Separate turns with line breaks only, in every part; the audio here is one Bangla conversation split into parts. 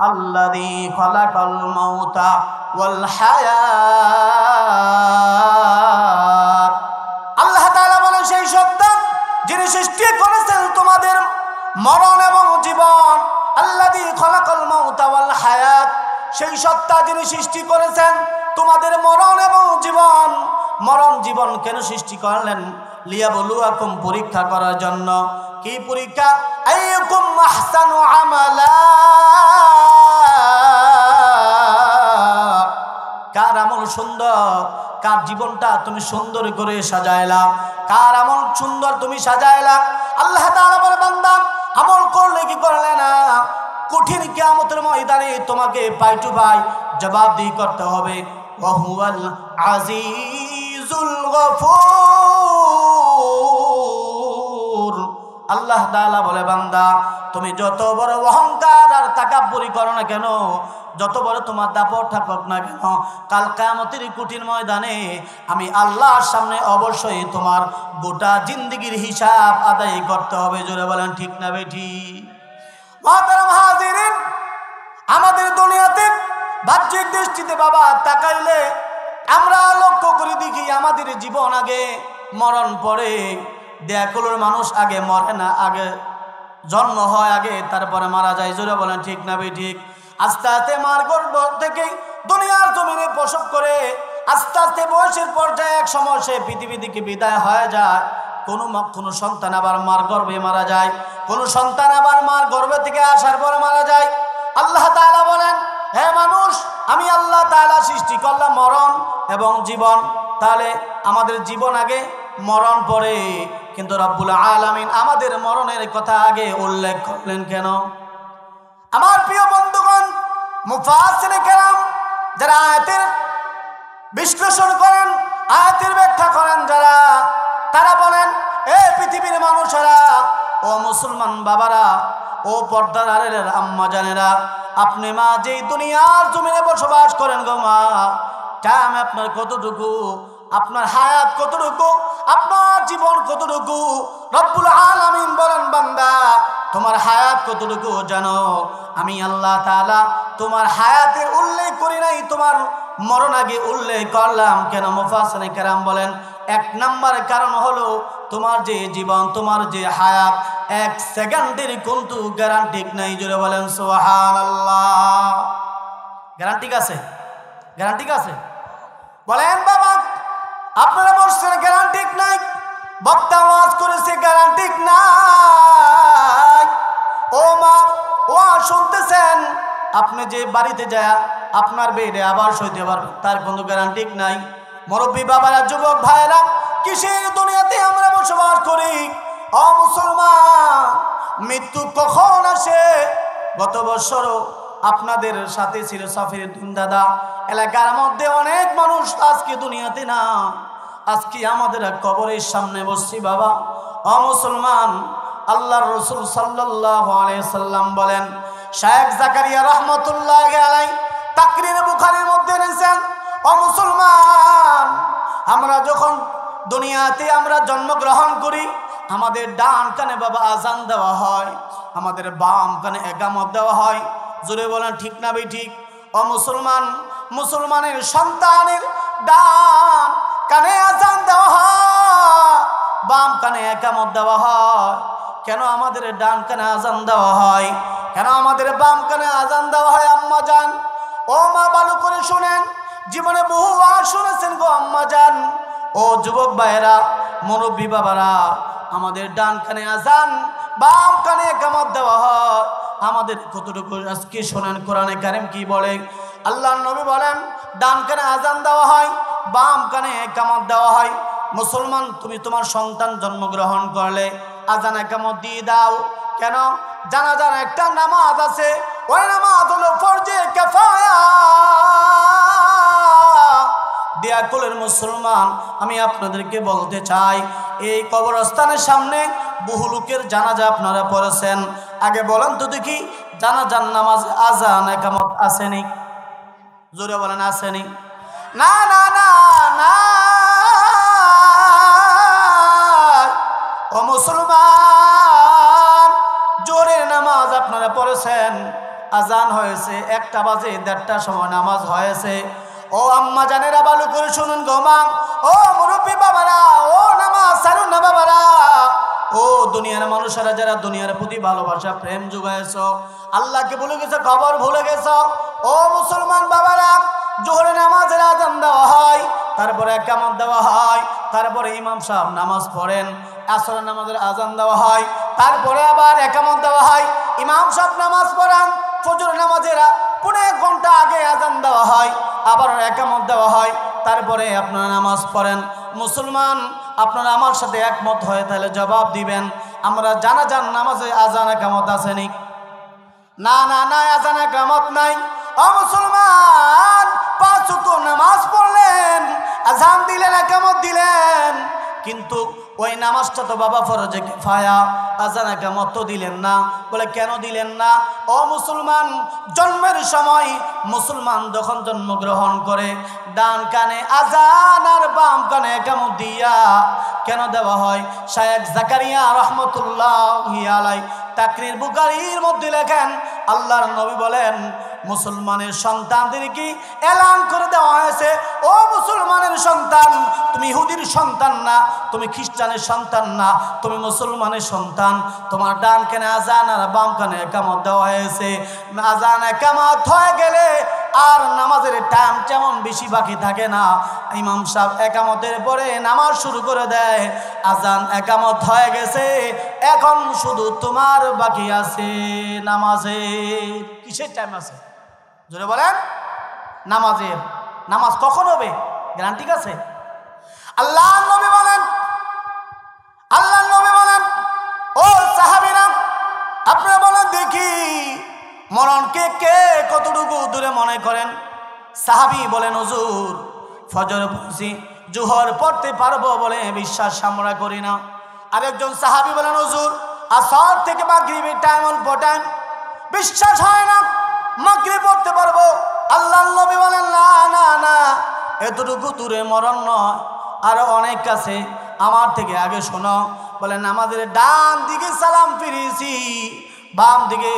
আল্লাযী খালাকাল মাউতা ওয়াল হায়াত। আল্লাহ তাআলা বলেন সেই সত্তা যিনি সৃষ্টি করেছেন তোমাদের মরণ এবং জীবন। আল্লাযী খালাকাল মাউতা ওয়াল হায়াত, সেই সত্তা যিনি সৃষ্টি করেছেন তোমাদের মরণ এবং জীবন। মরণ জীবন কেন সৃষ্টি করলেন? লিয়াবলুয়াকুম, পরীক্ষা করার জন্য। কি পরীক্ষা? আইয়ুকুম আহসানু আমালা, কার আমল সুন্দর, কার জীবনটা তুমি সুন্দর করে সাজাইলা, কার আমল সুন্দর তুমি সাজাইলা। আল্লাহ তাআলা বলে বান্দা আমল করলে কি করলে না, কঠিন কিয়ামতের ময়দানে তোমাকে পাই টু পাই জবাবদিহি করতে হবে। ওয়া হুয়াল আজিজুল গফুর। আল্লাহ তাআলা বলে বান্দা তুমি যত বড় অহংকার আর তাকাব্বুরি করো না কেন, যত বড় তোমার দাপট থাকুক না কেন, কাল কিয়ামতের কঠিন ময়দানে আমি আল্লাহর সামনে অবশ্যই তোমার গোটা জিন্দেগির হিসাব আদায় করতে হবে। জোরে বলেন ঠিক না বেঠিক? মুহতারাম হাজিরিন, আমাদের দুনিয়াতে বাহ্যিক দৃষ্টিতে বাবা তাকাইলে আমরা লক্ষ্য করে দেখি আমাদের জীবন আগে, মরণ পরে। দেয়াকুলোর মানুষ আগে মরে না, আগে জন্ম হয় আগে, তারপরে মারা যায়। জোরে বলেন ঠিক না বেঠিক? আস্তে আস্তে মার গর্ভ থেকে দুনিয়ার জমিনে প্রসব করে আস্তে আস্তে বয়সের পর্যায়ে এক সময় সে পৃথিবী থেকে বিদায় হয়ে যায়। কোনো সন্তান আবার মার গর্ভে মারা যায়, কোনো সন্তান আবার মার গর্ভে থেকে আসার পরে মারা যায়। আল্লাহ তাআলা বলেন হে মানুষ, আমি আল্লাহ তাআলা সৃষ্টি করলাম মরণ এবং জীবন। তাহলে আমাদের জীবন আগে, মরণ পরে। কিন্তু রব্বুল আলামিন আমাদের মরণের কথা আগে উল্লেখ করলেন কেন? আমার প্রিয় বন্ধুগণ, মুফাসসিরে কেরাম যারা আয়াতের বিশ্লেষণ করেন, আয়াতের ব্যাখ্যা করেন যারা, তারা বলেন এ পৃথিবীর মানুষেরা, ও মুসলমান বাবারা, ও পর্দার আড়ালের আম্মা জানেরা, আপনি মা যেই দুনিয়ার জমিনে বসবাস করেন গো মা, টাইম আপনার কতটুকু, আপনার হায়াত কতটুকু, আপনার জীবন কতটুকু? রব্বুল আলামিন বলেন বান্দা তোমার হায়াত কতটুকু জানো? আমি আল্লাহ তাআলা তোমার হায়াতের উল্লেখ করি নাই, তোমার মরণ আগে উল্লেখ করলাম কেন? মুফাসসিরে কেরাম বলেন এক নাম্বার কারণ হলো তোমার যে জীবন, তোমার যে হায়াত, এক সেকেন্ডের কিন্তু গ্যারান্টি নাই। জোরে বলেন সুবহানাল্লাহ। গ্যারান্টি আছে? গ্যারান্টি আছে? বলেন বাবা, আপনারা বলছেন গ্যারান্টি নাই, বক্তা ওয়াজ করেছে গ্যারান্টি নাই। ও মা, ওয়াজ শুনতেছেন, আপনি যে বাড়িতে যায় আপনার বেডে আবার শুইতে পারবেন, তার কোনো গ্যারান্টি নাই। মুরব্বী বাবারা, যুবক ভাইরা, কিসের দুনিয়াতে আমরা বসবাস করি? ও মুসলমান, মৃত্যু কখন আসে? গত বছরও আপনাদের সাথে ছিল সাফির দাদা। এলাকার মধ্যে অনেক মানুষ আজকে দুনিয়াতে না, আজকে আমাদের কবরের সামনে বসছি বাবা। ও মুসলমান, আল্লাহর রাসূল সাল্লাল্লাহু আলাইহি সাল্লাম বলেন, শায়েখ জাকারিয়া রাহমাতুল্লাহি আলাইহি তাকরির বুখারীর মধ্যে এনেছেন, ও মুসলমান, আমরা যখন দুনিয়াতে আমরা জন্মগ্রহণ করি, আমাদের ডান কানে বাবা আজান দেওয়া হয়, আমাদের বাম কানে ইকামত দেওয়া হয়। জোরে বলেন ঠিক না বেঠিক? ও মুসলমান, মুসলমানের সন্তানের ডান কানে আজান দেওয়া হয়, বাম কানে ইকামত দেওয়া হয়। কেন আমাদের ডান কানে আজান দেওয়া হয়, কেন আমাদের বাম কানে আজান দেওয়া হয়? আম্মা জান, ও মা, ভালো করে শুনেন, জীবনে বহু ওয়াজ শুনেছেন গো আম্মা জান। ও যুবক ভাইয়েরা, মুরব্বী বাবারা, আমাদের ডান কানে আজান, বাম কানে ইকামত দেওয়া হয়। আমাদের কতটুকু আজকে শোনেন কোরআনে কারিম কি বলে? আল্লাহর নবী বলেন ডান কানে আজান দেওয়া হয়, বাম কানে ইকামত দেওয়া হয়। মুসলমান, তুমি তোমার সন্তান জন্মগ্রহণ করলে আজান ইকামত দিয়ে দাও। কেন? জানাজার একটা নামাজ আছে, ওই নামাজ হলো ফরজে কিফায়া। দেয়াকুলের মুসলমান, আমি আপনাদেরকে বলতে চাই, এই কবরস্থানের সামনে বহু লোকের জানাজা আপনারা পড়েছেন। আগে বলেন তো দেখি, জানাজার নামাজ আজান ইকামত আসেনি? জোরে বলেন আসেনি? না না না না। ও মুসলমান, জোরে নামাজ আপনারা পড়েছেন, আজান হয়েছে, 1টা বাজে 1:30টার সময় নামাজ হয়েছে। ও আম্মা জানেরা ভালো করে শুনুন গো মা, ও মুরব্বী বাবারা, ও নামাজ ছাড়ুন না বাবারা, ও দুনিয়ার মানুষেরা যারা দুনিয়ার প্রতি ভালোবাসা প্রেম জুগাইছ, আল্লাহকে ভুলে গেছো, খবর ভুলে গেছো। ও মুসলমান বাবারা, জোহরে নামাজের আজান দেওয়া হয়, তারপরে ইকামত দেওয়া হয়, তারপরে ইমাম সাহেব নামাজ পড়েন, আসরের নামাজের আজান দেওয়া হয়, তারপরে আবার ইকামত দেওয়া হয়, ইমাম সাহেব নামাজ পড়ান, ফজর নামাজের 1.5 ঘন্টা আগে আজান দেওয়া হয়, আবার ইকামত দেওয়া হয়, তারপরে আপনারা নামাজ পড়েন। মুসলমান, আপনারা আমার সাথে একমত হয়ে তাহলে জবাব দিবেন, আমরা জানাজার নামাজে আজান ইকামত আসেনি? না না না, আজান ইকামত নাই। ও মুসলমান, 5 ওয়াক্ত নামাজ পড়লেন, আজান দিলেন, ইকামত দিলেন, কিন্তু ওই নামাজটা তো বাবা ফরজে কিফায়া, আজান ইকামত তো দিলেন না। বলে কেন দিলেন না? ও মুসলমান, জন্মের সময় মুসলমান যখন জন্মগ্রহণ করে ডান কানে আজান আর বাম কানে ইকামত দিয়া কেন দেওয়া হয়? শায়েখ জাকারিয়া রহমতুল্লাহি আলাইহি তাকরির বুখারীর মধ্যে লেখেন, আল্লাহর নবী বলেন, মুসলমানের সন্তানদেরকে এলান করে দেওয়া হয়েছে, ও মুসলমানের সন্তান, তুমি ইহুদির সন্তান না, তুমি খ্রিস্টানের সন্তান না, তুমি মুসলমানের সন্তান। তোমার ডান কানে আজান আর বাম কানে ইকামত দেওয়া হয়েছে। আজান ইকামত হয়ে গেলে আর নামাজের টাইম তেমন বেশি বাকি থাকে না। ইমাম সাহেব ইকামতের পরে নামাজ শুরু করে দেয়, আজান ইকামত হয়ে গেছে, এখন শুধু তোমার বাকি আছে নামাজের। কিসের টাইম আছে? জোরে বলেন। নামাজের। নামাজ কখন হবে? গ্যারান্টি আছে? আল্লাহ নবী বলেন, আল্লাহ নবী বলেন, ও সাহাবীরা, আপনারা বলেন দেখি মরণকে কে কতটুকু দূরে মনে করেন? সাহাবী বলেন, হুজুর ফজর পড়ছি, জোহর পড়তে পারবো বলে বিশ্বাস আমরা করি না। আরেকজন সাহাবী বলেন, হুজুর আসর থেকে মাগরিবের টাইম অল্প টাইম, বিশ্বাস হয় না, মাগরিব পড়তে পারবো। আল্লাহর নবী বলেন, না না না, এতটুকু দূরে মরণ নয়, আরো অনেক কাছে। আমার থেকে আগে শোনো। বলেন, আমাদের ডান দিকে সালাম ফিরিয়েছি, বাম দিকে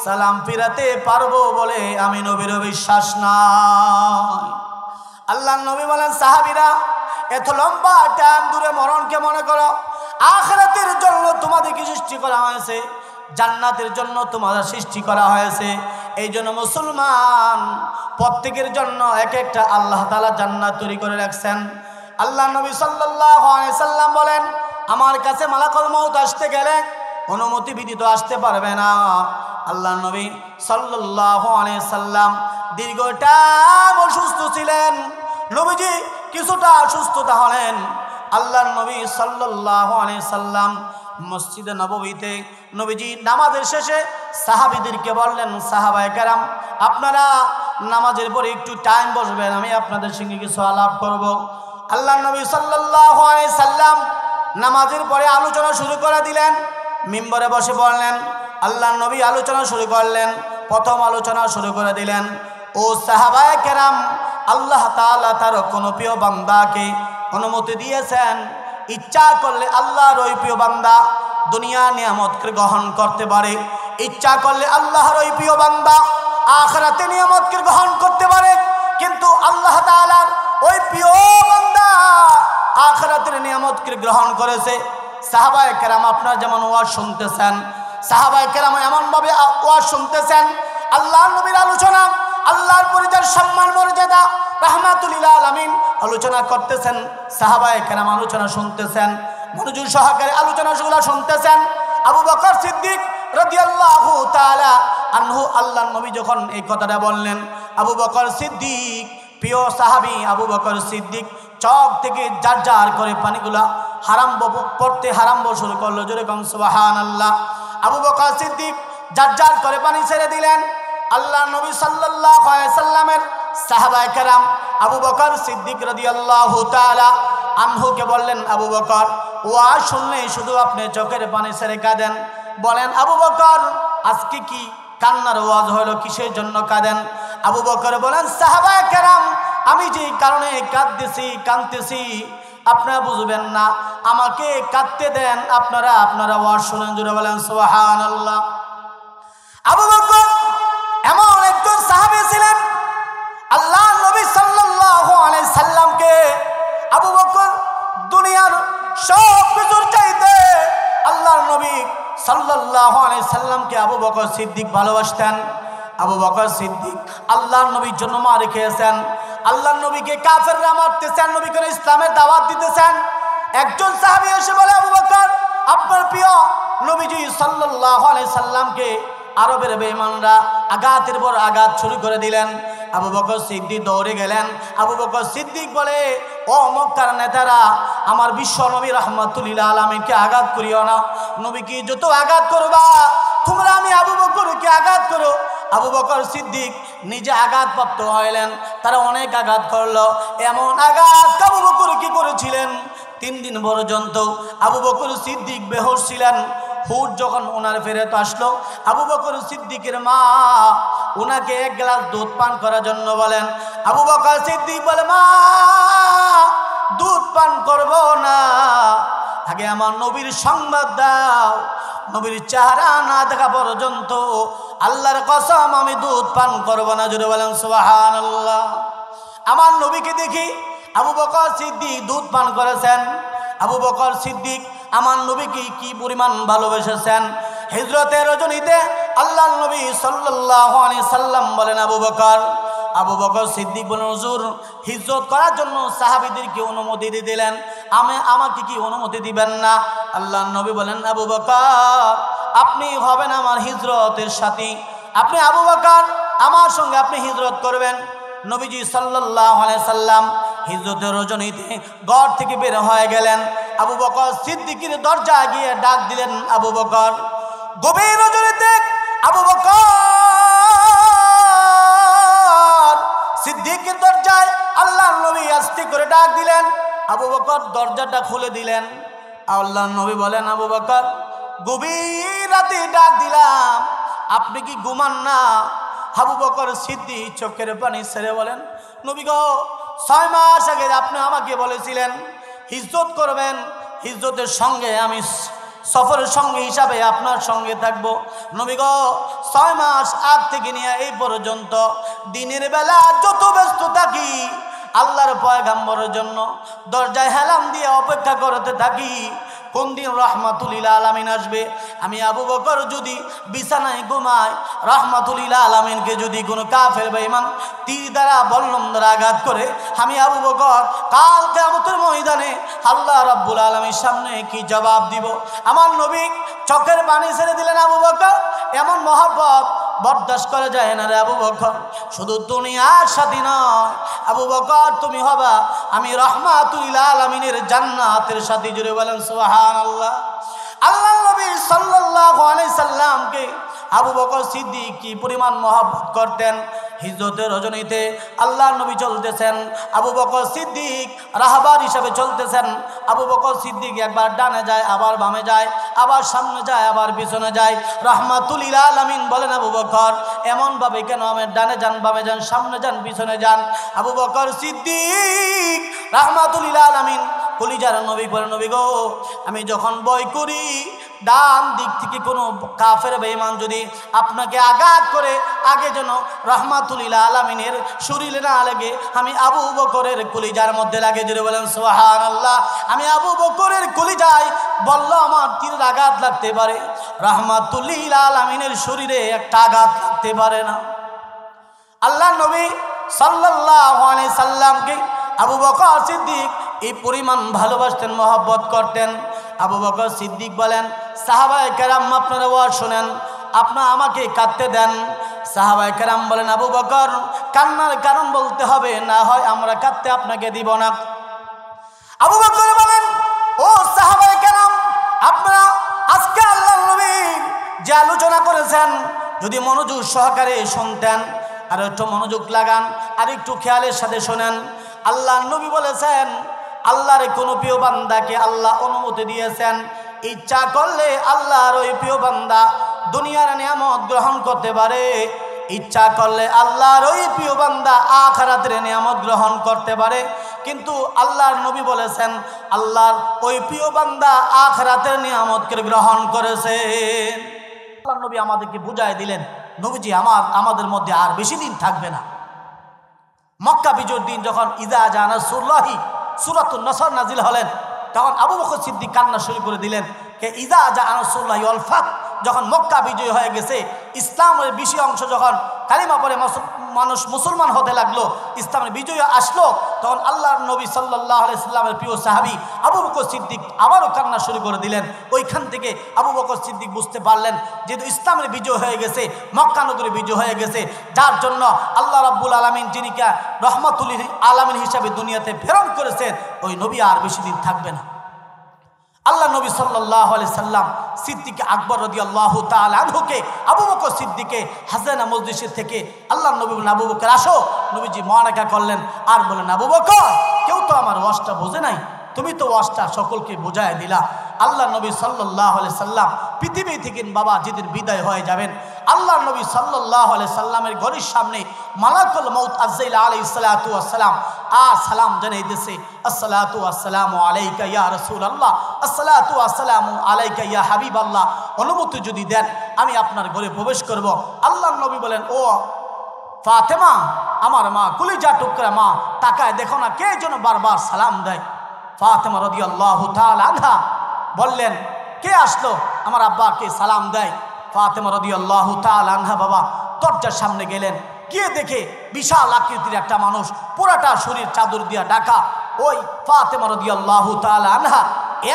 সালাম ফিরাতে পারবো বলে আমি নবীর বিশ্বাস নাই। আল্লাহর নবী বলেন, সাহাবীরা, এত লম্বা টাইম দূরে মরণকে মনে করো? আখিরাতের জন্য তোমাদেরকে সৃষ্টি করা হয়েছে, জান্নাতের জন্য তোমাদের সৃষ্টি করা হয়েছে। এই জন্য মুসলমান প্রত্যেকের জন্য এক একটা আল্লাহ তাআলা জান্নাত তৈরি করে রাখছেন। আল্লাহ নবী সাল্লাল্লাহু আলাইহি সাল্লাম বলেন, আমার কাছে মালাকুল মউত আসতে গেলে অনুমতি ব্যতীত আসতে পারবে না। আল্লাহ নবী সাল্লাল্লাহু আলাইহি সাল্লাম দীর্ঘটা অসুস্থ ছিলেন। নবীজি কিছুটা অসুস্থতা হলেন। আল্লাহর নবী সাল্লাল্লাহু আলাইহি সাল্লাম মসজিদে নববীতে নবীজি নামাজের শেষে সাহাবীদেরকে বললেন, সাহাবায়ে কেরাম, আপনারা নামাজের পরে একটু টাইম বসবেন, আমি আপনাদের সঙ্গে কিছু আলাপ করব। আল্লাহর নবী সাল্লাল্লাহু আলাইহি সাল্লাম নামাজের পরে আলোচনা শুরু করে দিলেন। মিম্বরে বসে পড়লেন, আল্লাহর নবী আলোচনা শুরু করলেন। প্রথম আলোচনা শুরু করে দিলেন, ও সাহাবায়ে কেরাম, আল্লাহ তাআলা তার কোন প্রিয় বান্দাকে অনুমতি দিয়েছেন, ইচ্ছা করলে আল্লাহর ওই প্রিয় বান্দা দুনিয়া নিয়ামতকে গ্রহণ করতে পারে, ইচ্ছা করলে আল্লাহর ওই প্রিয় বান্দা আখিরাতে নিয়ামতকে গ্রহণ করতে পারে। কিন্তু আল্লাহ তাআলার ওই প্রিয় বান্দা আখিরাতের নিয়ামতকে গ্রহণ করেছে। সাহাবায়ে কেরাম আপনারা যেমন ওয়াজ শুনতেছেন, সাহাবায়ে কেরাম এমনভাবে ওয়াজ শুনতেছেন, আল্লাহর নবীর আলোচনা, আল্লাহর পরিচয়, সম্মান, মর্যাদা, রাহমাতুল লিল আলামিন আলোচনা করতেছেন। সাহাবায়ে কেরাম আলোচনা শুনতেছেন, মনোযোগ সহকারে আলোচনাগুলো শুনতেছেন। আবু বকর সিদ্দিক রাদিয়াল্লাহু তাআলা আনহু, আল্লাহর নবী যখন এই কথাটা বললেন, আবু বকর সিদ্দিক, প্রিয় সাহাবী আবু বকর সিদ্দিক চোখ থেকে জার জার করে পানিগুলা পড়তে আরম্ভ শুরু করলো। জোরে কম সুবহানাল্লাহ। আবু বকর সিদ্দিক জার জার করে পানি ছেড়ে দিলেন। আল্লাহ নবী সাল্লাল্লাহু আলাইহি সাল্লামের সাহাবায়ে কেরাম আবু বকর সিদ্দিক রাদিয়াল্লাহু তাআলা আনহুকে বললেন, আবু বকর, ওয়াজ শুনলে শুধু আপনি চোখের পানি ছেড়ে কাঁদেন। বলেন, আবু বকর, আজকে কি কান্নার ওয়াজ হলো, কিসের জন্য কাঁদেন? আবু বকর বলেন, সাহাবায়ে কেরাম, আমি যে কারণে কাঁদতেছি আপনারা বুঝবেন না, আমাকে কাঁদতে দেন, আপনারা ওয়াজ শুনেন। জোরে বলেন সুবহানাল্লাহ। আবু বকর সাল্লাল্লাহু আলাইহি সাল্লামকে আবু বকর সিদ্দিক ভালোবাসতেন। আবু বকর সিদ্দিক আল্লাহর নবীর জন্য মার খেয়েছেন। আল্লাহর নবীকে কাফেররা মারতেছেন, নবীকে ইসলামের দাওয়াত দিতেছেন। একজন সাহাবী এসে বলে, আবু বকর, আপনার প্রিয় নবীজি সাল্লাল্লাহু আলাইহি সাল্লামকে আরবের বেঈমানরা আঘাতের পর আঘাত শুরু করে দিলেন। আবু বকর সিদ্দিক দৌড়ে গেলেন। আবু বকর সিদ্দিক বলে, ও মক্কার নেতারা, আমার বিশ্ব নবী রাহমাতুল লিল আলামিনকে আঘাত করিও না। নবীকে যত আঘাত করবা তোমরা আমি আবু বকরকে আঘাত করো। আবু বকর সিদ্দিক নিজে আঘাতপ্রাপ্ত হইলেন। তারা অনেক আঘাত করলো। এমন আঘাত আবু বকর কি করেছিলেন, 3 দিন পর্যন্ত আবু বকর সিদ্দিক বেহুশ ছিলেন। হুট যখন ওনার ফেরত আসলো, আবু বকর সিদ্দিকের মা ওনাকে 1 গ্লাস দুধ পান করার জন্য বলেন। আবু বকর সিদ্দিক বলে, মা, দুধ পান করব না, আগে আমার নবীর সংবাদ দাও। নবীর চেহারা না দেখা পর্যন্ত আল্লাহর কসম আমি দুধ পান করব না। জোরে বলেন সুবহানাল্লাহ। আমার নবীকে দেখি আবু বকর সিদ্দিক দুধ পান করেছেন। আবু বকর সিদ্দিক আমার নবীকে কি পরিমাণ ভালোবেসেছেন। হিজরতের রজনীতে আল্লাহর নবী সাল্লাল্লাহু আলাইহি সাল্লাম বলেন, আবু বকর সিদ্দিক বলেন, হুজুর, হিজরত করার জন্য সাহাবীদেরকে অনুমতি দিলেন, আমাকে কি অনুমতি দিবেন না? আল্লাহর নবী বলেন, আবু বকর, আপনি হবেন আমার হিজরতের সাথী। আপনি আবু বকর, আমার সঙ্গে আপনি হিজরত করবেন। নবীজি সাল্লাল্লাহু আলাইহি সাল্লাম হিজরতের রজনীতে ঘর থেকে বের হয়ে গেলেন। আবু বকর সিদ্দিকের দরজা গিয়ে ডাক দিলেন, আবু বকর। গভীর রজনীতে আবু বকর সিদ্দিকের দরজায় আল্লাহর নবী আস্তে করে ডাক দিলেন। আবু বকর দরজাটা খুলে দিলেন। আল্লাহর নবী বলেন, আবু বকর, গভীর রাতে ডাক দিলাম, আপনি কি ঘুমান না? আবু বকর সিদ্দিক চোখের পানি ছেড়ে বলেন, নবী গো, 6 মাস আগে আপনি আমাকে বলেছিলেন হিজরত করবেন, হিজরতের সঙ্গে আমি সফরের সঙ্গে হিসাবে আপনার সঙ্গে থাকব। নবী গো, 6 মাস আগ থেকে নিয়ে এই পর্যন্ত দিনের বেলা যত ব্যস্ত থাকি আল্লাহর পয়গাম্বরের জন্য দরজায় হেলাম দিয়ে অপেক্ষা করতে থাকি, কোন দিন রাহমাতুল লিল আলামিন আসবে। আমি আবু বকর যদি বিছানায় ঘুমাই, রাহমাতুল লিল আলামিনকে যদি কোনো কাফের বেঈমান তীর দ্বারা বল্লম দ্বারা আঘাত করে, আমি আবু বকর কাল কিয়ামতের ময়দানে আল্লাহ রাব্বুল আলামিনের সামনে কি জবাব দিব? আমার নবী চোখের পানি ছেড়ে দিলেন। আবু বকর, এমন মহব্বত বরদাস্ত করা যায় না রে আবু বকর। শুধু দুনিয়ার সাথী নয় আবু বকর, তুমি হবা আমি রাহমাতুল লিল আলামিনের জান্নাতের সাথী। জুড়ে বলেন সুবহানাল্লাহ। আল্লাহর নবী সাল্লাল্লাহু আলাইহি সাল্লামকে আবু বকর সিদ্দিক কি পরিমাণ মহব্বত করতেন। হিজরতের রজনীতে আল্লাহর নবী চলতেছেন, আবু বকর সিদ্দিক রাহবার হিসাবে চলতেছেন। আবু বকর সিদ্দিক একবার ডানে যায়, আবার বামে যায়, আবার সামনে যায়, আবার পিছনে যায়। রাহমাতুল লিল আলামিন বলেন, আবু বকর, এমনভাবে কেন আমি ডানে যান, বামে যান, সামনে যান, পিছনে যান? আবু বকর সিদ্দিক রাহমাতুল লিল আলামিন কলিজার নবী বলেন, নবী গো, আমি যখন বই করি ডান দিক থেকে কোনো কাফের বেঈমান যদি আপনাকে আঘাত করে, আগে যেন রাহমাতুল লিল আলামিনের শরীরে না লাগে, আমি আবু বকরের কলিজার মধ্যে লাগে। জুড়ে বলেন সুবহানাল্লাহ। আমি আবু বকরের কলিজায় বলল আমার তীরের আঘাত লাগতে পারে, রাহমাতুল লিল আলামিনের শরীরে একটা আঘাত লাগতে পারে না। আল্লাহ নবী সাল্লাল্লাহু আলাইহি সাল্লামকে আবু বকর সিদ্দিক এই পরিমাণ ভালোবাসতেন, মহব্বত করতেন। আবু বকর সিদ্দিক বলেন, সাহাবায়ে কেরাম আপনারা ওয়াজ শোনেন, আপনারা আমাকে কাঁদতে দেন। সাহাবায়ে কেরাম বলেন, আবু বকর, কান্নার কারণ বলতে হবে, না হয় আমরা কাঁদতে আপনাকে দিব না। আবু বকর বলেন, ও সাহাবায়ে কেরাম, আপনারা আজকে আল্লাহর নবী যে আলোচনা করেছেন যদি মনোযোগ সহকারে শুনতেন, আর একটু মনোযোগ লাগান, আর একটু খেয়ালের সাথে শোনেন। আল্লাহর নবী বলেছেন, আল্লাহর কোনো প্রিয় বান্দাকে আল্লাহ অনুমতি দিয়েছেন, ইচ্ছা করলে আল্লাহর ওই প্রিয় বান্দা দুনিয়ার নিয়ামত গ্রহণ করতে পারে, ইচ্ছা করলে আল্লাহর ওই প্রিয় বান্দা আখিরাতের নিয়ামত গ্রহণ করতে পারে। কিন্তু আল্লাহর নবী বলেছেন, আল্লাহর ওই প্রিয় বান্দা আখিরাতের নিয়ামতকে গ্রহণ করেছেন। আল্লাহর নবী আমাদেরকে বুঝায় দিলেন, নবীজি আমাদের মধ্যে আর বেশি দিন থাকবে না। মক্কা বিজয়ের দিন যখন ইজা জা নাসরুল্লাহি সূরাতুন নসর নাজিল হলেন, তখন আবু বকর সিদ্দিক কান্না শুরু করে দিলেন কে ইজা জা রাসূলুল্লাহ ওয়াল ফাত, যখন মক্কা বিজয় হয়ে গেছে, ইসলামের বেশি অংশ যখন কালিমা পড়ে মানুষ মুসলমান হতে লাগলো, ইসলামের বিজয় আসলো, তখন আল্লাহর নবী সাল্লাল্লাহু আলাইহি সাল্লামের প্রিয় সাহাবী আবু বকর সিদ্দিক আবারও কান্না শুরু করে দিলেন। ওইখান থেকে আবু বকর সিদ্দিক বুঝতে পারলেন যেহেতু ইসলামের বিজয় হয়ে গেছে, মক্কা নগরী বিজয় হয়ে গেছে, যার জন্য আল্লাহ রাব্বুল আলামিন যিনি রহমাতুল আলামিন হিসাবে দুনিয়াতে প্রেরণ করেছেন, ওই নবী আর বেশি দিন থাকবে না। আল্লাহ নবী সাল্লাল্লাহু আলাইহি সাল্লাম সিদ্দিক আকবর রাদিয়াল্লাহু তাআলা আনহুকে আবু বকর সিদ্দিককে হাসানা মজলিস থেকে আল্লাহ নবী বলেন, আবু বকর আসো। নবীজি মুআনাকা করলেন আর বলেন, আবু বকর, কেউ তো আমার ওয়াজটা বোঝে নাই, তুমি তো ওয়াজটা সকলকে বোঝায় দিলা। আল্লাহ নবী সাল্লাল্লাহু আলাইহি সাল্লাম পৃথিবী থেকে বাবা যেদিন বিদায় হয়ে যাবেন, আল্লাহ নবী সাল্লাল্লাহু আলাইহি সাল্লামের ঘরের সামনে মালাকুল মউত আজরাইল আলাইহিস সালাতু ওয়াস সালাম সালাম জানাই দিয়েছে, আসসালাতু ওয়াসসালামু আলাইকা ইয়া রাসূলুল্লাহ, আসসালাতু ওয়াসসালামু আলাইকা ইয়া হাবিবাল্লাহ, অনুমতি যদি দেন আমি আপনার ঘরে প্রবেশ করব। আল্লাহ নবী বলেন, ও ফাতেমা, আমার মা, কলিজা টুকরা মা, তাকায় দেখো না কে যেন বারবার সালাম দেয়। ফাতেমা রাদিয়াল্লাহু তাআলা আনহা বললেন, কে আসলো আমার আব্বাকে সালাম দেয়? ফাতেমা রাদিয়াল্লাহু তাআলা আনহা বাবা দরজার সামনে গেলেন, গিয়ে দেখে বিশাল আকৃতির একটা মানুষ, পুরাটা শরীর চাদর দিয়া ঢাকা। ওই ফাতেমা রাদিয়াল্লাহু তাআলা আনহা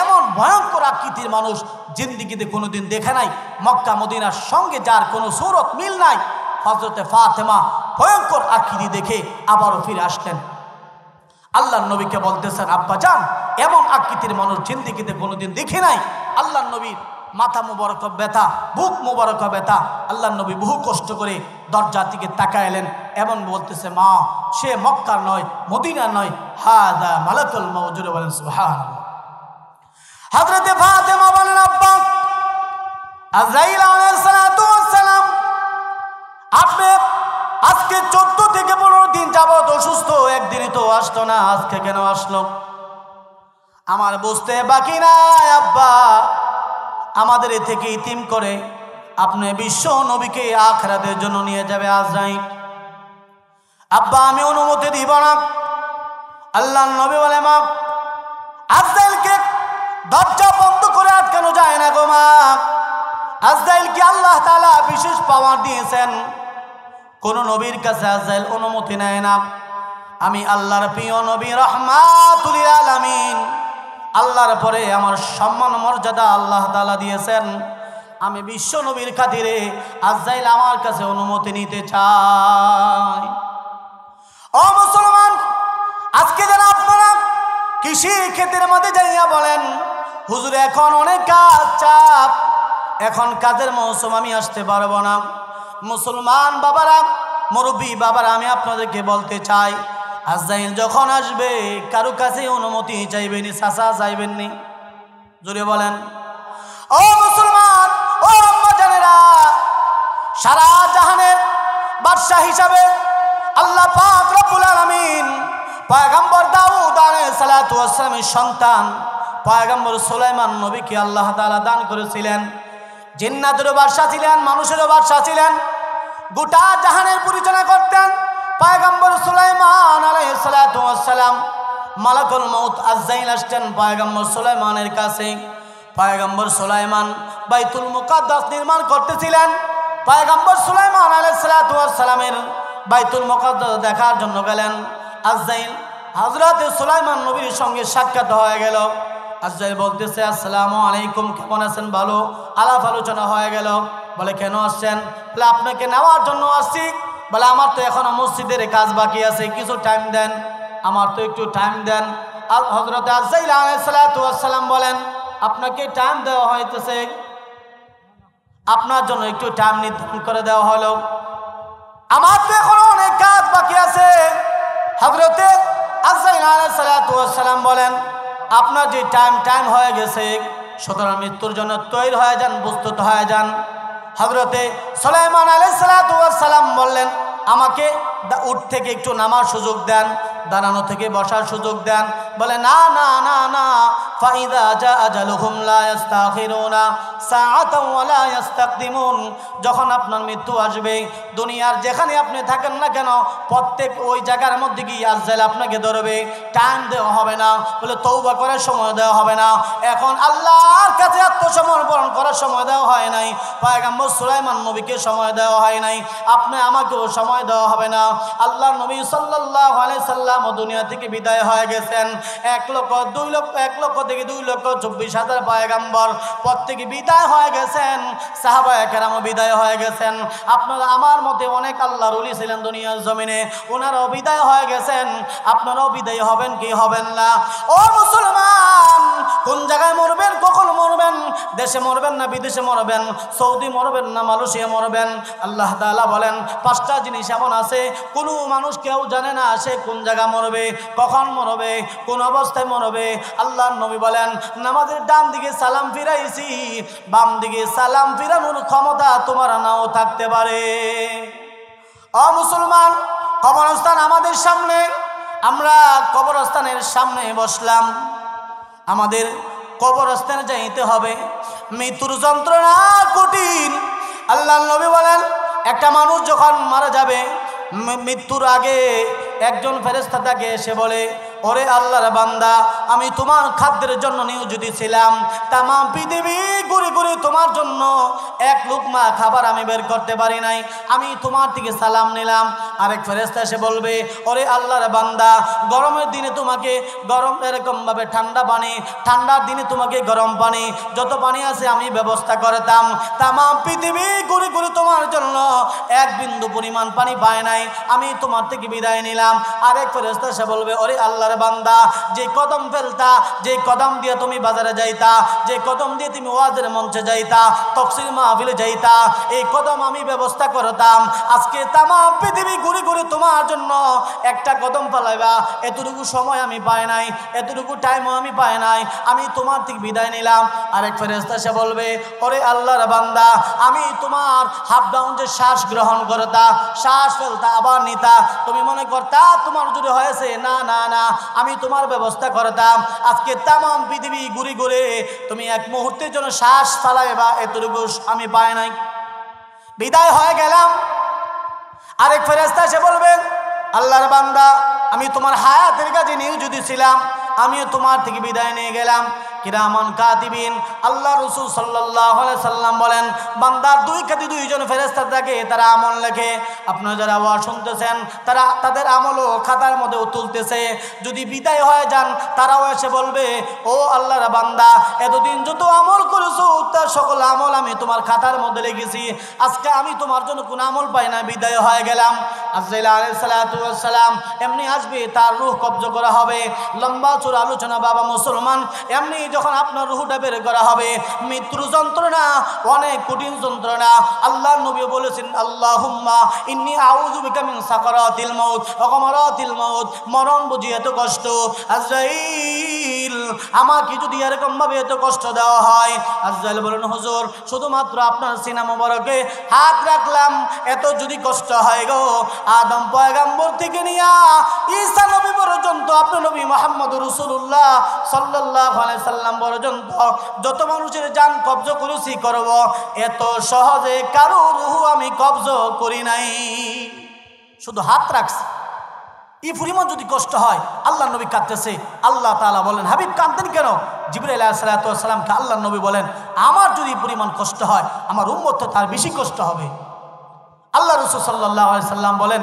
এমন ভয়ঙ্কর আকৃতির মানুষ জিন্দেগিতে কোনোদিন দেখে নাই, মক্কা মদিনার সঙ্গে যার কোনো সূরত মিল নাই। হযরতে ফাতেমা ভয়ঙ্কর আকৃতি দেখে আবারও ফিরে আসলেন। আল্লাহ নবীকে বলতেছেন, আব্বা জান, এমন আকৃতির মানুষ জিন্দেগিতে কোনোদিন দেখে নাই। আল্লাহ নবীর মাথা মুবারক ব্যথা, বুক মুবারক ব্যথা। আল্লাহ নবী বহু কষ্ট করে দরজার দিকে তাকাইলেন, এমন বলতেছে, মা, সে মক্কার নয়, মদিনার নয়, হাদা মালাকুল মউত। জোরে বলেন সুবহানাল্লাহ। হযরতে ফাতেমা বলেন, আব্বা, আজরাইল আলাইহিস সালাতু ওয়াস সালাম আপনি আজকে 14 থেকে 15 দিন যাবত অসুস্থ, একদিনই তো আসতো না, আজকে কেন আসলো? আমার বুঝতে বাকি নাই আব্বা, আমাদের এ থেকে ইতিম করে আপনি বিশ্ব নবীকে আখিরাতের জন্য নিয়ে যাবে আজরাইল। আব্বা, আমি অনুমতি দিব না। আল্লাহ নবী বলে, মা, আজরাইলকে দরজা বন্ধ করে আটকানো যায় না গো মা। আজরাইলকে আল্লাহ তাআলা বিশেষ পাওয়ার দিয়েছেন, কোন নবীর কাছে আজরাইল অনুমতি নেয় না। আমি আল্লাহর প্রিয় নবী রাহমাতুল লিল আলামিন, আল্লাহর পরে আমার সম্মান মর্যাদা আল্লাহ তাআলা দিয়েছেন। আমি বিশ্ব নবীর খাতিরে আজরাইল আমার কাছে অনুমতি নিতে চাই। ও মুসলমান, আজকে যারা আপনারা কৃষি ক্ষেতের মধ্যে যাইয়া বলেন, হুজুর এখন অনেক কাজ চাপ, এখন কাজের মৌসুম, আমি আসতে পারবো না। মুসলমান বাবারা, মুরব্বী বাবারা, আমি আপনাদেরকে বলতে চাই, আজরাইল যখন আসবে কারো কাছে অনুমতি চাইবেনি, চাচা চাইবেননি? জোরে বলেন। ও মুসলমান, ও আম্মা জানেরা, সারা জাহানের বাদশা হিসাবে আল্লাহ পাক রব্বুল আলামিন পয়গম্বর দাউদ আলাইহিস সালাতু ওয়াস সালামের সন্তান পয়গম্বর সুলাইমান নবীকে আল্লাহ তাআলা দান করেছিলেন। জিন্নাতেরও বাদশা ছিলেন, মানুষেরও বাদশা ছিলেন, গোটা জাহানের পরিচালনা করতেন পয়গম্বর সুলাইমান আলাইহিস সালাতু ওয়াস সালাম। মালাকুল মউত আজরাইল আসতেন পয়গম্বর সুলাইমানের কাছে। পয়গম্বর সুলাইমান বাইতুল মুকাদ্দাস নির্মাণ করতেছিলেন। পয়গম্বর সুলাইমান আলাইহিস সালাতু ওয়াস সালামের বাইতুল মুকাদ্দাস দেখার জন্য গেলেন। আজরাইল হযরত সুলাইমান নবীর সঙ্গে সাক্ষাৎ হয়ে গেল। আজরাইল বলতেছে, আসসালামু আলাইকুম, কেমন আছেন? ভালো। আলাপ আলোচনা হয়ে গেল। বলে, কেন আসছেন? বলে, আপনাকে নেওয়ার জন্য আসছি। বলে, আমার তো এখনো মসজিদের কাজ বাকি আছে, কিছু টাইম দেন, আমার তো একটু টাইম দেন। আর হযরত আজরাইল আলাইহিস সালাতু ওয়াস সালাম বলেন, আপনাকে টাইম দেওয়া হইতেছে, আপনার জন্য একটু টাইম নির্ধারণ করে দেওয়া হলো, আমার তো এখনো অনেক কাজ বাকি আছে। হযরত আজরাইল আলাইহিস সালাতু ওয়াস সালাম বলেন, আপনার যে টাইম হয়ে গেছে, সুতরাং মৃত্যুর জন্য তৈরি হয়ে যান, প্রস্তুত হয়ে যান। হযরতে সুলাইমান আলাইহিস সালাতু ওয়াস সালাম বললেন, আমাকে উঠ থেকে একটু নামার সুযোগ দেন, দাঁড়ানো থেকে বসার সুযোগ দেন। বলে, না না না না, ফাইদা জা আজালুহুম লা ইস্তাখিরুনা সাআতাও ওয়ালা ইস্তাকদিমুন। যখন আপনার মৃত্যু আসবে, দুনিয়ার যেখানে আপনি থাকেন না কেন, প্রত্যেক ওই জায়গার মধ্যে গিয়ে আজরাইল আপনাকে ধরবে। টাইম দেওয়া হবে না, বলে তওবা করার সময় দেওয়া হবে না। এখন আল্লাহর কাছে আত্মসমর্পণ করার সময় দেওয়া হয় নাই, পয়গম্বর সুলাইমান নবীকে সময় দেওয়া হয় নাই, আপনি আমাকেও সময় দেওয়া হবে না। আল্লাহর নবী সাল্লাল্লাহু আলাইহি সাল্লাম দুনিয়া থেকে বিদায় হয়ে গেছেন। 1 থেকে 2,24,000 পয়গম্বর প্রত্যেকে বিদায় হয়ে গেছেন, সাহাবায়ে কেরামও বিদায় হয়ে গেছেন। আপনারা আমার মতে অনেক আল্লাহর ওলি ছিলেন দুনিয়ার জমিনে, ওনারাও বিদায় হয়ে গেছেন। আপনারাও বিদায় হবেন কি হবেন না? ও মুসলমান, কোন জায়গায় মরবেন, কখন মরবেন? দেশে মরবেন না বিদেশে মরবেন? সৌদি মরবেন না মালয়েশিয়া মরবেন? আল্লাহ তাআলা বলেন 5টা জিনিস এমন আছে কোনো মানুষ কেউ জানে না সে কোন জায়গা মরবে, কখন মরবে, কোন অবস্থায় মরবে। আল্লাহর নবী বলেন নামাজের ডান দিকে সালাম ফিরাইছি, বাম দিকে সালাম ফিরানোর ক্ষমতা তোমার নাও থাকতে পারে। ও মুসলমান, কবরস্থান আমাদের সামনে, আমরা কবরস্থানের সামনে বসলাম। আমাদের কবরস্থানে যাইতে হবে, মৃত্যুর যন্ত্রণা কঠিন। আল্লাহর নবী বলেন একটা মানুষ যখন মারা যাবে, মৃত্যুর আগে একজন ফেরেশতা তাকে এসে বলে, ওরে আল্লাহর বান্দা, আমি তোমার খাদ্যের জন্য নিয়োজিত ছিলাম, তাম পৃথিবী ঘুরে ঘুরে তোমার জন্য এক লুকমা খাবার আমি বের করতে পারি নাই, আমি তোমার থেকে সালাম নিলাম। আরেক ফেরেশতা এসে বলবে, ওরে আল্লাহর বান্দা, গরমের দিনে তোমাকে গরম এরকমভাবে ঠান্ডা পানি, ঠান্ডার দিনে তোমাকে গরম পানি, যত পানি আছে আমি ব্যবস্থা করতাম, তাম পৃথিবী ঘুরে ঘুরে তোমার জন্য এক বিন্দু পরিমাণ পানি পায় নাই, আমি তোমার থেকে বিদায় নিলাম। আরেক ফেরেশতা এসে বলবে, ওরে আল্লাহর বান্দা, যে কদম ফেলতা, যে কদম দিয়ে তুমি বাজারে যাইতা, যে কদম দিয়ে তুমি ওয়াজের মঞ্চে যাইতা, তাফসীর মাহফিলে যাইতা, এই কদম আমি ব্যবস্থা করতাম। আজকে তাম পৃথিবী ঘুরে ঘুরে তোমার জন্য একটা কদম ফেলাইবা, এতটুকু সময় আমি পাই নাই, এতটুকু টাইমও আমি পাই নাই, আমি তোমার থেকে বিদায় নিলাম। আরেক ফেরেশতা এসে বলবে, ওরে আল্লাহর বান্দা, আমি তোমার হাফ ডাউন যে শ্বাস গ্রহণ করতা, শ্বাস ফেলতা আবার নিতা, তুমি মনে করতা তোমার জুড়ে হয়েছে, না না না, আমি তোমার ব্যবস্থা করতাম। আজকে তামাম পৃথিবী ঘুরে ঘুরে তুমি এক মুহূর্তের জন্য শ্বাস ফালাইবা, এতটুকু আমি পাই নাই, বিদায় হয়ে গেলাম। আরেক ফেরেশতা এসে বলবেন, আল্লাহর বান্দা, আমি তোমার হায়াতের কাজে নিয়োজিত ছিলাম, আমিও তোমার থেকে বিদায় নিয়ে গেলাম। কিরামান কাতিবিন, আল্লাহ রাসূল সাল্লাল্লাহু আলাইহি সাল্লাম বলেন, বান্দার দুই কাঁধে দুইজন ফেরেশতা থাকে, তারা আমল লেখে। আপনারা যারা ওয়াজ শুনতেছেন, তারা তাদের আমলও খাতার মধ্যে তুলতেছে। যদি বিদায় হয়ে যান, তারাও এসে বলবে, ও আল্লাহর বান্দা, এতদিন যত আমল করেছো তার সকল আমল আমি তোমার খাতার মধ্যে লিখেছি, আজকে আমি তোমার জন্য কোন আমল পাই না, বিদায় হয়ে গেলাম। আজরাইল আলাইহিস সালাতু ওয়াস সালাম এমনি আসবে, তার রূহ কবজ করা হবে। লম্বা চূড়া আলোচনা বাবা মুসলমান, এমনি যখন আপনার রূহটা বের করা হবে, মৃত্যুর যন্ত্রণা অনেক কঠিন যন্ত্রণা। আল্লাহর নবী বলেছেন, আল্লাহুম্মা ইন্নী আউযু বিকা মিন সাকারাতিল মাউত ওয়া গামারাতিল মাউত, মরণ বুঝি এত কষ্ট, আজরাইল আমাকে যদি এরকম ভাবে এত কষ্ট দেওয়া হয়। আজরাইল বলেন, হুজুর শুধুমাত্র আপনার সিনা মোবারকে হাত রাখলাম, এত যদি কষ্ট হয় গো, আদম পয়গম্বর থেকে নিয়া ঈসা নবী পর্যন্ত, আপনার নবী মুহাম্মদ রাসূলুল্লাহ সাল্লাল্লাহু আলাইহি সাল্লাম পর্যন্ত যত মানুষের জান কবজ করেছি করব, এত সহজে কারো রূহ আমি কবজ করি নাই, শুধু হাত রাখছি। এই পরিমাণ যদি কষ্ট হয়, আল্লাহ নবী কাঁদতেছে। আল্লাহ তাআলা বলেন, হাবিব কাঁদতেন কেন? জিবরাইল আলাইহিস সালাতু ওয়াস সালামকে আল্লাহ নবী বলেন, আমার যদি পরিমাণ কষ্ট হয়, আমার উম্মত তো তার বেশি কষ্ট হবে। আল্লাহ রাসূল সাল্লাল্লাহু আলাইহি সাল্লাম বলেন,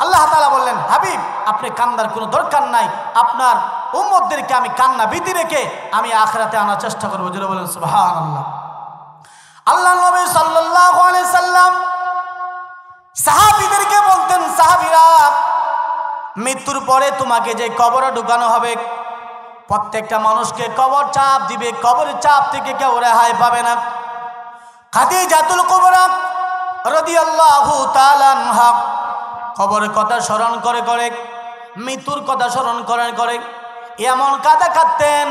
আল্লাহ তাআলা বললেন, হাবিব আপনি কান্নার কোনো দরকার নাই, আপনার উম্মতদেরকে আমি কান্না ভীতি রেখে আমি আখিরাতে আনার চেষ্টা করবো। জোরে বলেন সুবহানাল্লাহ। আল্লাহ নবী সাল্লাল্লাহু আলাইহি সাল্লাম সাহাবীদেরকে বলতেন, সাহাবীরা, মৃত্যুর পরে তোমাকে যে কবরে ঢুকানো হবে, প্রত্যেকটা মানুষকে কবর চাপ দিবে, কবরের চাপ থেকে কেউ রেহাই পাবে না। খাদিজাতুল কুবরা রাদিয়াল্লাহু তাআলা আনহা কবরের কথা স্মরণ করে করে, মৃত্যুর কথা স্মরণ করে করে এমন কাঁদা কাঁদতেন,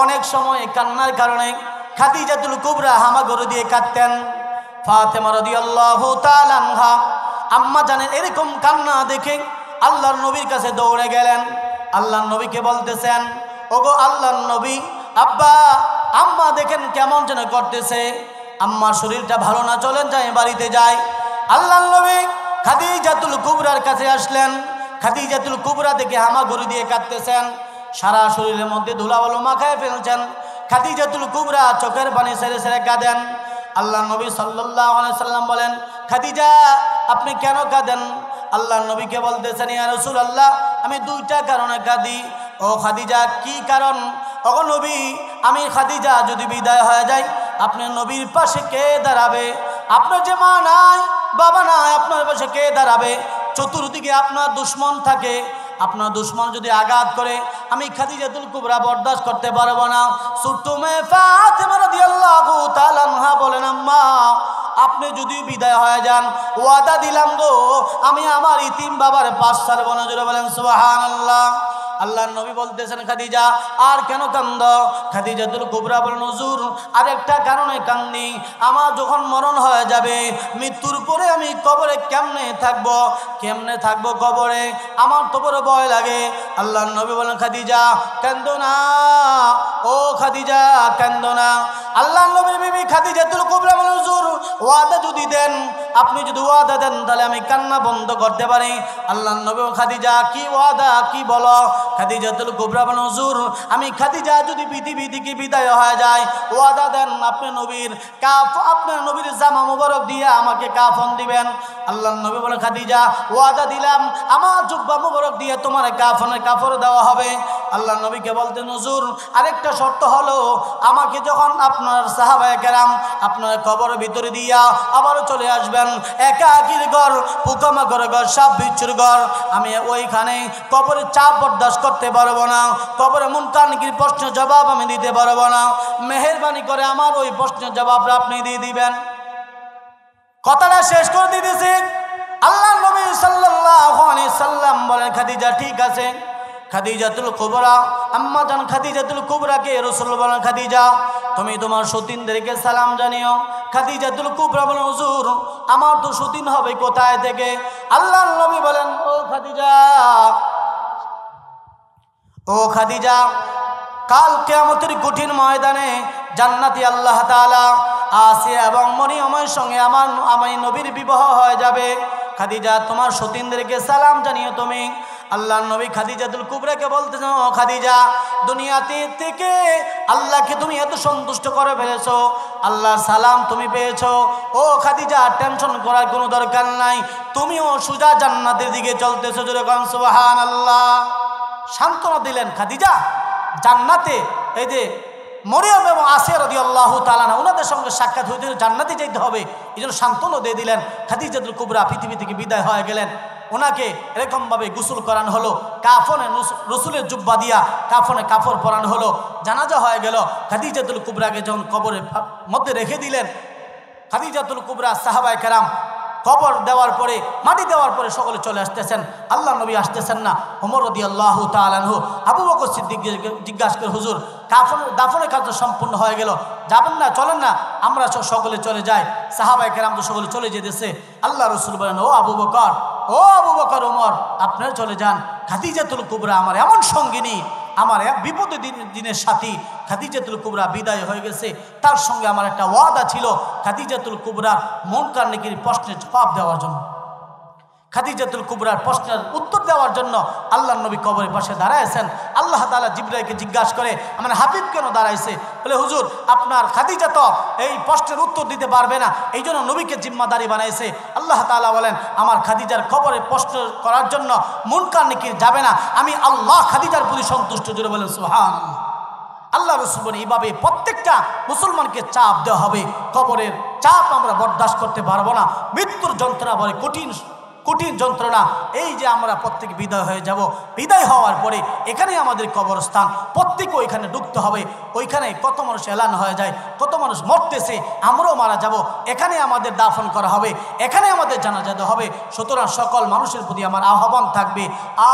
অনেক সময় কান্নার কারণে খাদিজাতুল কুবরা হামাগুড়ি দিয়ে কাঁদতেন। ফাতেমা রাদিয়াল্লাহু তাআলা আনহা আম্মা জানেন এরকম কান্না দেখে আল্লাহর নবীর কাছে দৌড়ে গেলেন। আল্লাহর নবীকে বলতেছেন, ওগো আল্লাহর নবী, আব্বা আম্মা দেখেন কেমন যেন করতেছে, আম্মার শরীরটা ভালো না, চলেন যাই বাড়িতে যাই। আল্লাহর নবী খাদিজাতুল কুবরার কাছে আসলেন। খাদিজাতুল কুবরা দেখে হামাগুড়ি দিয়ে কাঁদতেছেন, সারা শরীরের মধ্যে ধুলাবালু মাখায় ফেলছেন। খাদিজাতুল কুবরা চোখের পানি ছেড়ে ছেড়ে কাঁদেন। আল্লাহর নবী সাল্লাল্লাহু আলাইহি সাল্লাম বলেন, খাদিজা আপনি কেন কাঁদেন? আল্লাহর নবীকে বলতেছেন, ইয়া রাসূলুল্লাহ আমি দুইটা কারণে কাঁদি। ও খাদিজা কি কারণ? ও নবী আমি খাদিজা যদি বিদায় হয়ে যায়, আপনার নবীর পাশে কে দাঁড়াবে? আপনার যে মা নাই, বাবা নাই, আপনার পাশে কে দাঁড়াবে? চতুর্দিকে আপনার দুশ্মন থাকে, আপনার দুশ্মন যদি আঘাত করে আমি খাদিজাতুল কুবরা বরদাস্ত করতে পারবো না। ছোট্ট মেয়ে ফাতেমা রাদিয়াল্লাহু তাআলা আনহা বলেন, আম্মা আপনি যদি বিদায় হয়ে যান, ওয়াদা দিলাম গো আমি আমার ইতিম বাবার পাশ ছাড়বো না। জোরে বলেন সুবহানাল্লাহ। আল্লাহর নবী বলতেছেন, খাদিজা আর কেন কান্দ? খাদিজাতুল কুবরা বলেন, হুজুর আরেকটা কারণে কান্দি, আমার যখন মরণ হয়ে যাবে, মৃত্যুর পরে আমি কবরে কেমনে থাকবো কবরে, আমার তো বড় ভয় লাগে। আল্লাহর নবী বলেন, খাদিজা কান্দো না, ও খাদিজা কান্দো না। আল্লাহর নবীর বিবি খাদিজাতুল কুবরা বলেন, হুজুর ওয়াদা যদি দেন, আপনি যদি ওয়াদা দেন তাহলে আমি কান্না বন্ধ করতে পারি। আল্লাহর নবী, খাদিজা কি ওয়াদা, কি বলো? খাদিজাতুল কুবরা বলেন, হুজুর আমি খাদিজা যদি পৃথিবী থেকে বিদায় হয়ে যায়, ওয়াদা দেন আপনার নবীর জামা মুবারক দিয়ে আমাকে কাফন দিবেন। আল্লাহর নবী বলেন, খাদিজা ওয়াদা দিলাম আমার জুব্বা মুবারক দিয়ে তোমার কাফনের কাপড় দেওয়া হবে। আল্লাহর নবীকে বলতেন, হুজুর আরেকটা শর্ত হলো, আমাকে যখন আপনার সাহাবায়ে কেরাম আপনার কবরের ভিতরে দিয়া আবারও চলে আসবেন, একাকির ঘর, পোকামাকড়ের ঘর, সাপ বিচ্ছুর ঘর, আমি ওইখানে কবরের চাপ বরদাস্ত করতে পারবো না, কবরে মুনকার নাকির প্রশ্নের জবাব আমি দিতে পারবো না। মেহেরবানি করে আমার ওই প্রশ্নের জবাবটা আপনি দিয়ে দিবেন। কথাটা শেষ করে দিতেছি। আল্লাহর নবী সাল্লাল্লাহু আলাইহি সাল্লাম বলেন, খাদিজা ঠিক আছে। খাদিজাতুল কুবরা আম্মা জান খাদিজাতুল কুবরাকে রাসূল বলেন, খাদিজা তুমি তোমার সতীনদেরকে সালাম জানিও। খাদিজাতুল কুবরা বলেন, হুজুর আমার তো সতীন হবে কোথায় থেকে? আল্লাহর নবী বলেন, ও খাদিজা কাল কিয়ামতের কঠিন ময়দানে জান্নাতি আল্লাহ তাআলা আসিয়া এবং মরিয়মের সঙ্গে আমার নবীর বিবাহ হয়ে যাবে। খাদিজা তোমার সতীনদেরকে সালাম জানিও তুমি। আল্লাহর নবী খাদিজাতুল কুবরাকে বলতেছেন, ও খাদিজা দুনিয়াতে থেকে আল্লাহকে তুমি এত সন্তুষ্ট করে ফেলেছো, আল্লাহর সালাম তুমি পেয়েছো। ও খাদিজা টেনশন করার কোনো দরকার নাই, তুমিও সোজা জান্নাতের দিকে চলতেছো। যেরকম সুবহানাল্লাহ। সান্ত্বনা দিলেন খাদিজা, জান্নাতে এই যে মরিয়ম এবং আসিয়া রাদিয়াল্লাহু তাআলা ওনাদের সঙ্গে সাক্ষাৎ হইতে জান্নাতে যেতে হবে, এই জন্য সান্ত্বনা দিয়ে দিলেন। খাদিজাতুল কুবরা পৃথিবী থেকে বিদায় হয়ে গেলেন। ওনাকে এরকমভাবে গোসল করানো হলো, কাফনে রসুলের জুব্বা দিয়া কাফনে কাপড় পরানো হলো, জানাজা হয়ে গেল। খাদিজাতুল কুবরাকে যখন কবরের মধ্যে রেখে দিলেন, খাদিজাতুল কুবরা সাহাবায়ে কেরাম কবর দেওয়ার পরে, মাটি দেওয়ার পরে সকলে চলে আসতেছেন। আল্লাহ নবী আসতেছেন না। ওমর রাদিয়াল্লাহু তাআলা আনহু আবু বকর সিদ্দিক জিজ্ঞাসা করে, হুজুর দাফনের কাজ সম্পূর্ণ হয়ে গেল, যাবেন না? চলেন না আমরা সকলে চলে যাই। সাহাবায়ে কেরাম তো সকলে চলে যেতেছে। আল্লাহ রাসূল বলেন, ও আবু বকর ওমর আপনারা চলে যান। খাদিজাতুল কুবরা আমার এমন সঙ্গিনী, আমার এক বিপদের দিনের সাথী। খাদিজাতুল কুবরা বিদায় হয়ে গেছে, তার সঙ্গে আমার একটা ওয়াদা ছিল খাদিজাতুল কুবরার মুনকার নাকির প্রশ্নের জবাব দেওয়ার জন্য, খাদিজাতুল কুবরার প্রশ্নের উত্তর দেওয়ার জন্য আল্লাহর নবী কবরের পাশে দাঁড়াইছেন। আল্লাহ তাআলা জিবরাইলকে জিজ্ঞাসা করে, আমার হাবিব কেন দাঁড়াইছে? বলে, হুজুর আপনার খাদিজা তো এই প্রশ্নের উত্তর দিতে পারবে না, এই জন্য নবীকে জিম্মাদারি বানাইছে। আল্লাহ তাআলা বলেন, আমার খাদিজার কবরে প্রশ্ন করার জন্য মুনকার নাকির যাবে না, আমি আল্লাহ খাদিজার প্রতি সন্তুষ্ট। জুড়ে বলেন সুবহানাল্লাহ। আল্লাহ রাসূল বলেন, এইভাবে প্রত্যেকটা মুসলমানকে চাপ দেওয়া হবে। কবরের চাপ আমরা বরদাস্ত করতে পারবো না, মৃত্যুর যন্ত্রণা বলে কঠিন যন্ত্রণা। এই যে আমরা প্রত্যেকে বিদায় হয়ে যাব, বিদায় হওয়ার পরে এখানে আমাদের কবরস্থান, প্রত্যেকে ওইখানে ঢুকতে হবে। ওইখানে কত মানুষ এলান হয়ে যায়, কত মানুষ মরতেছে, আমরাও মারা যাব, এখানে আমাদের দাফন করা হবে, এখানে আমাদের জানাজা দেওয়া হবে। সুতরাং সকল মানুষের প্রতি আমার আহ্বান থাকবে,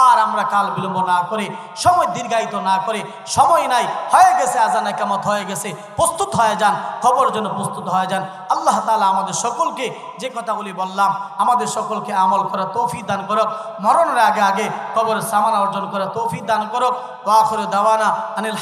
আর আমরা কাল বিলম্ব না করে, সময় দীর্ঘায়িত না করে, সময় নাই, হয়ে গেছে আজান ইকামত হয়ে গেছে, প্রস্তুত হয়ে যান, কবরের জন্য প্রস্তুত হয়ে যান। আল্লাহ তাআলা আমাদের সকলকে যে কথাগুলি বললাম, আমাদের সকলকে আমল করা তৌফিক দান করুক, মরণের আগে কবরের সামানা অর্জন করা তৌফিক দান করুক। ওয়া আখিরু দাওয়ানা আনিল